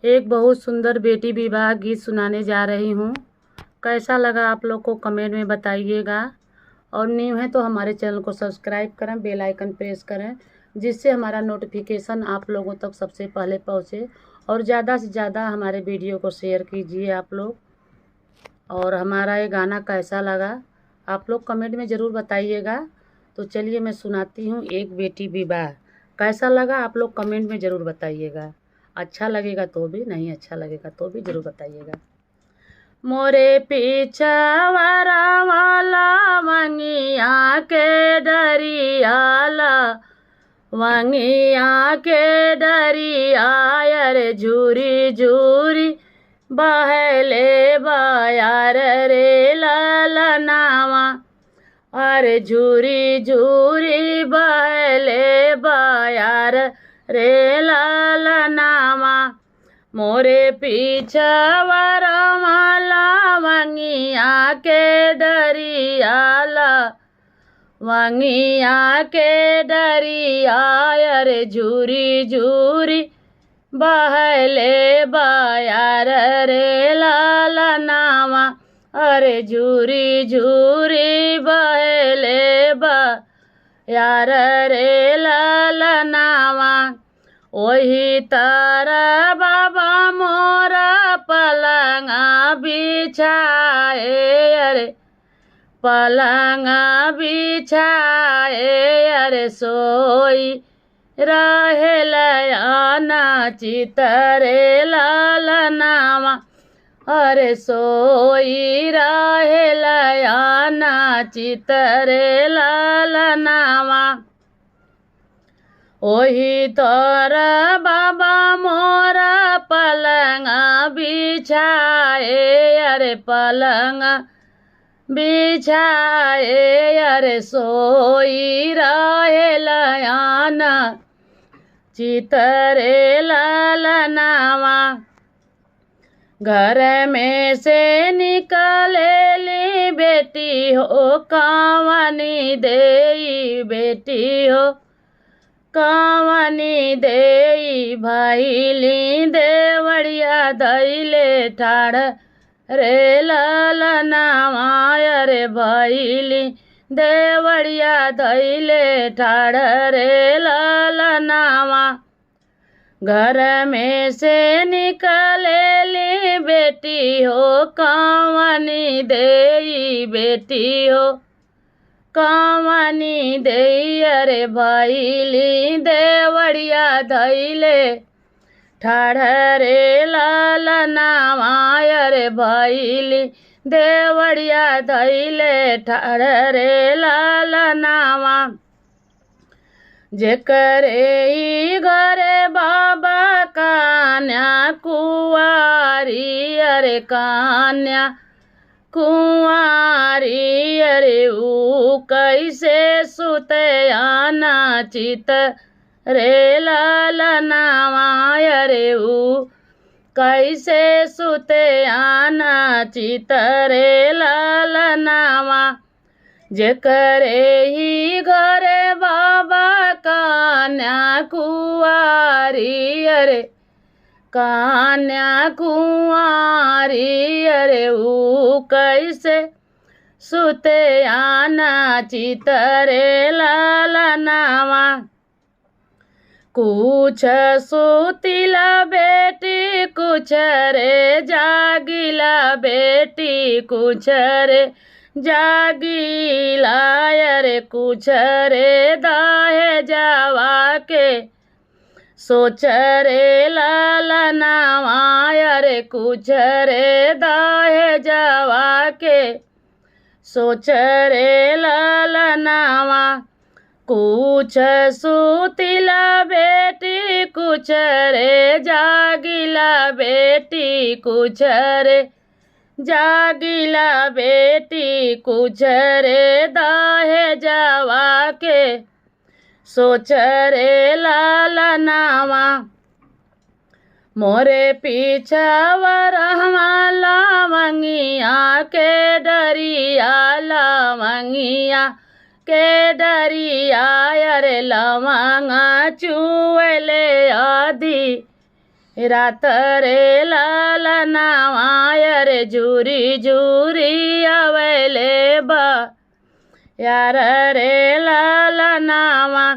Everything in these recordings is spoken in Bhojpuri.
एक बहुत सुंदर बेटी विवाह गीत सुनाने जा रही हूँ। कैसा लगा आप लोग को कमेंट में बताइएगा। और न्यू है तो हमारे चैनल को सब्सक्राइब करें, बेल आइकन प्रेस करें, जिससे हमारा नोटिफिकेशन आप लोगों तक सबसे पहले पहुँचे। और ज़्यादा से ज़्यादा हमारे वीडियो को शेयर कीजिए आप लोग। और हमारा ये गाना कैसा लगा आप लोग कमेंट में ज़रूर बताइएगा। तो चलिए मैं सुनाती हूँ एक बेटी विवाह। कैसा लगा आप लोग कमेंट में ज़रूर बताइएगा। अच्छा लगेगा तो भी, नहीं अच्छा लगेगा तो भी ज़रूर बताइएगा। मोरे पीछावरा वाला मंगिया के डरियाला, वंगिया के डरिया रे झूरी झूरी बहले बायार रे ललनावा। अरे झूरी झूरी बहले बायार रे ललनावा। मोरे पीछावर माला वंगिया के डरियाला, वंगिया के डरिया रे झूरी झूरी बहले बायार रे ललनावा। अरे झूरी झूरी बहले बायार रे ललनावा। ओही तारा बाबा मोरा पलंगा बिछाए, अरे पलंगा बिछाए अरे सोई रहेल चितरे ललनावा। अरे सोई रहेल चितरे ललनावा। ओही तोरा बाबा मोरा पलंगा बिछाए, अरे पलंगा बिछाए अरे सोई रहेल चितरे ललनावा। घर में से निकलेली बेटी हो कावनी देई, बेटी हो कावनी देई। भाईली देवड़िया धैले ठाड़ रे ललनावा। अरे भाईली देवड़िया धैले ठाड़ रे ललनावा। घर में से निकलेली बेटी हो कावनी देई, बेटी हो कावनी देई। अरे भाईली देवड़िया धैले ठाड़ रे ललनावा। अरे भाईली देवड़िया धैले ठाड़ रे ललनावा। जेकरे घरे बाबा कान्या कुंवारी, अरे कान्या कुंवारी। अरे ऊ कैसे सुते आना चित रे ललनावा। अरे ऊ कैसे सुते आना चित रे ललनावा। जेकरे ही घरे बाबा कान्या कुंवारी, अरे कान्या कुंवारी। अरे ऊ कैसे सुते आना चितरे ललनावा। कुछ सुतिला बेटी कुछ रे जागिला बेटी, कुछ रे जागिला। अरे कुछ रे दाहे जावा के सोच रे ललनावा। अरे कुछ रे दाहे जावा के सोच रे ललनावा। कुछ सुतिला बेटी कुछ रे जागिला बेटी, कुछ रे जागिला बेटी। कुछ रे दाहे जावा के सोच रे ललनावा। मोरे पीछावर हमाला मंगिया के डरिया, लवंगिया के डरिया। अरे लवंगा चुएले आधी रात रे ललनावा अरे झूरी झूरी अवेले बा यार रे ललनावा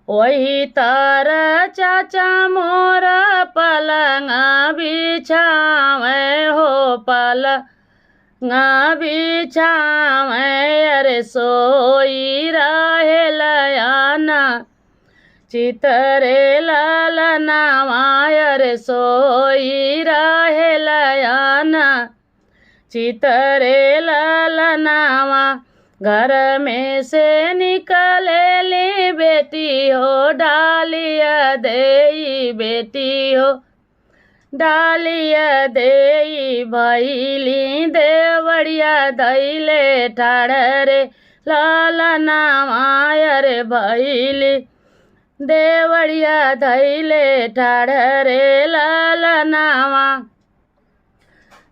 वही तर चाचा मोर पलंग बिछावे हो पलंग बिछावे अरे सोई रहे लयाना चितरे ललनावा अरे सोई रहे लयाना चितरे ललनावा घर में से निकले ली बेटी हो डालिया देई बेटी हो डालिया देई भैली देवड़िया धैले ठाड़ रे ललनावा अरे भैली देवड़िया धैले ठाड़ रे ललनावा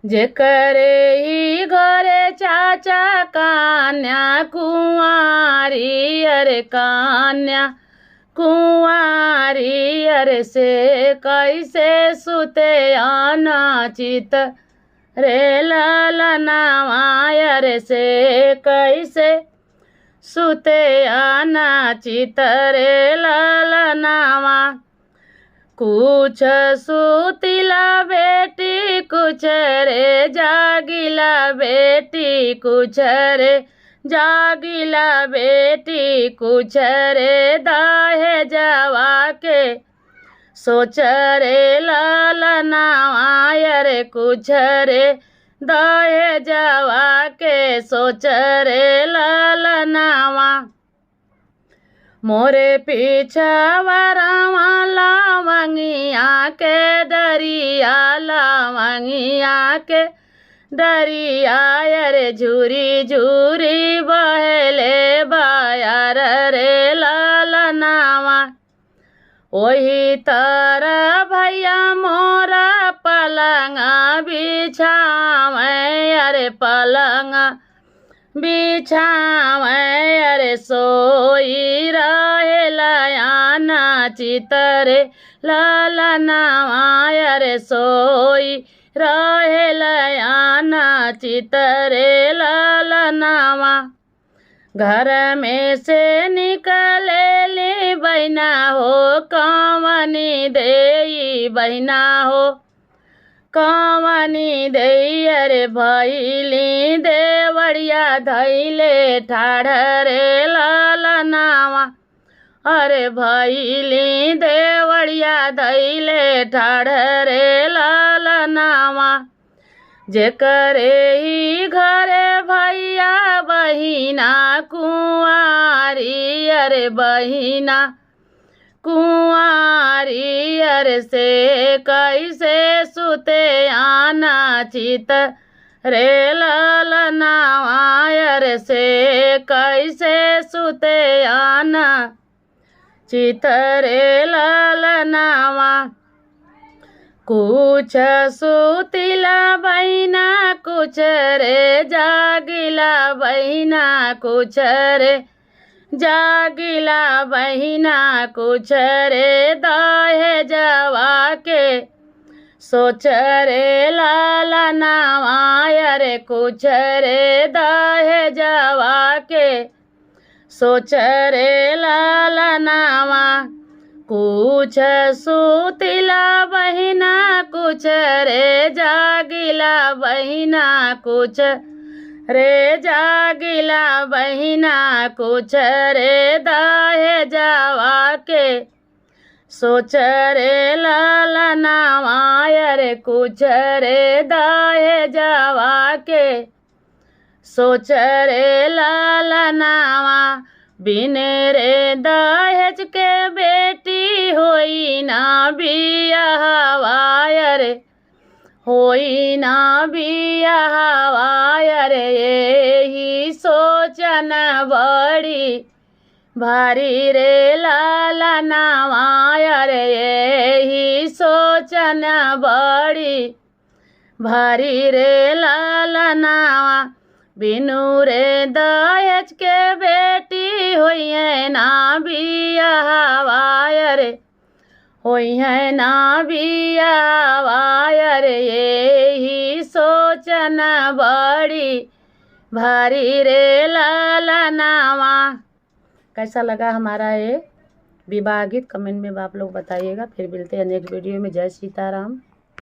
जेकरे ही घरे चाचा कान्या कुंवारी अरे कान्या कुंवारी अरे से कैसे सुते आना चित रे ललनावा अरे से कैसे सुते आना चित रे ललनावा कुछ सुतिला बेटी कुछ रे जागिला बेटी कुछ रे जागिला बेटी कुछ रे दाहे जावा के सोच रे ललनावा अरे कुछ रे दाहे जावा के सोच रे ललनावा मोरे पीछा रामा लावंगिया के डरिया लावंगिया के डरिया अरे झूरी झूरी बहले बायार रे ललनावा वही तरह भैया मोरा पलंग बिछावे अरे पलंग बिछावे अरे सोई रहे लयाना चितरे ललनावा अरे सोई रहे लयाना चितरे ललनावा घर में से निकले ली बहिना हो कवनी देई बहिना हो कवनी देई अरे भैली देवड़िया धैले ठाड़ रे ललनावा अरे भैली देवड़िया धैले ठाड़ रे ललनावा जेकरे ही घरे भैया बहिना कुंवारी अरे बहिना कुंवारी अरे से कैसे सुते आना चित रे ललनावा अरे से कैसे सुते आना चित रे ललनावा कुछ सुतिला बहिना कुछ रे जागिला बहिना कुछ रे जागिला बहिना कुछ रे दाहे जवा के सोच रे ललनावा अरे कुछ रे दाहे जवा के सोच रे ललनावा कुछ सुतिला बहिना कुछ रे जागिला बहिना कुछ रे जागिला बहिना कुछ रे दाहे जावा के सोच रे ललनावा अरे कुछ रे दाहे जावा के सोच रे ललनावा बिने रे दहेज के बेटी होई ना बियाहवा अरे होई ना बियाहवा अरे यही सोचन बड़ी भारी रे ललनावा अरे यही सोचन बड़ी भारी रे ललनावा बिनु रे दहेज के बेटी होइए ना बियाहवा अरे होई है ना बियावायर यही सोचन बड़ी भारी रे ललनावा। कैसा लगा हमारा ये विवाह गीत कमेंट में आप लोग बताइएगा। फिर मिलते हैं नेक्स्ट वीडियो में। जय सीताराम।